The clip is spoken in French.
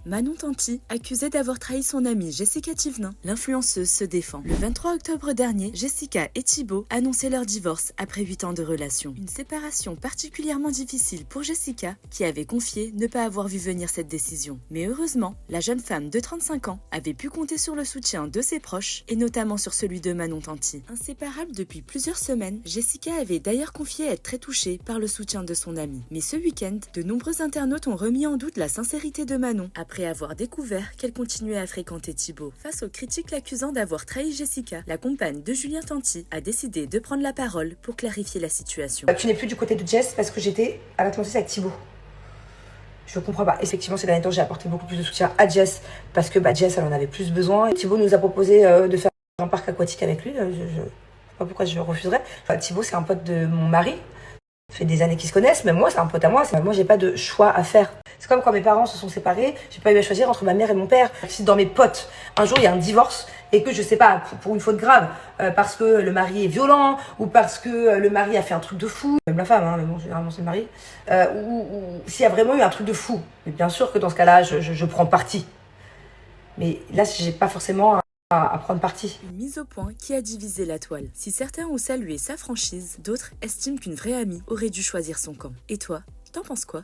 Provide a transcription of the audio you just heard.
Manon Tanti, accusée d'avoir trahi son amie Jessica Thivenin, l'influenceuse se défend. Le 23 octobre dernier, Jessica et Thibaut annonçaient leur divorce après 8 ans de relation. Une séparation particulièrement difficile pour Jessica, qui avait confié ne pas avoir vu venir cette décision. Mais heureusement, la jeune femme de 35 ans avait pu compter sur le soutien de ses proches, et notamment sur celui de Manon Tanti. Inséparable depuis plusieurs semaines, Jessica avait d'ailleurs confié être très touchée par le soutien de son amie. Mais ce week-end, de nombreux internautes ont remis en doute la sincérité de Manon, après avoir découvert qu'elle continuait à fréquenter Thibaut. Face aux critiques l'accusant d'avoir trahi Jessica, la compagne de Julien Tanti a décidé de prendre la parole pour clarifier la situation. Tu n'es plus du côté de Jess parce que j'étais à l'Atlantis avec Thibaut. Je comprends pas. Effectivement, ces derniers temps, j'ai apporté beaucoup plus de soutien à Jess parce que Jess, elle en avait plus besoin. Thibaut nous a proposé de faire un parc aquatique avec lui. Je sais pas pourquoi je refuserais. Enfin, Thibaut, c'est un pote de mon mari. Ça fait des années qu'ils se connaissent, mais moi, c'est un pote à moi. Moi, j'ai pas de choix à faire. C'est comme quand mes parents se sont séparés, j'ai pas eu à choisir entre ma mère et mon père. Si dans mes potes, un jour, il y a un divorce et que je sais pas, pour une faute grave, parce que le mari est violent ou parce que le mari a fait un truc de fou, même la femme, hein, mais bon, généralement c'est le mari, ou s'il y a vraiment eu un truc de fou, mais bien sûr que dans ce cas-là, je prends parti. Mais là, j'ai pas forcément à prendre parti. Une mise au point qui a divisé la toile. Si certains ont salué sa franchise, d'autres estiment qu'une vraie amie aurait dû choisir son camp. Et toi, t'en penses quoi ?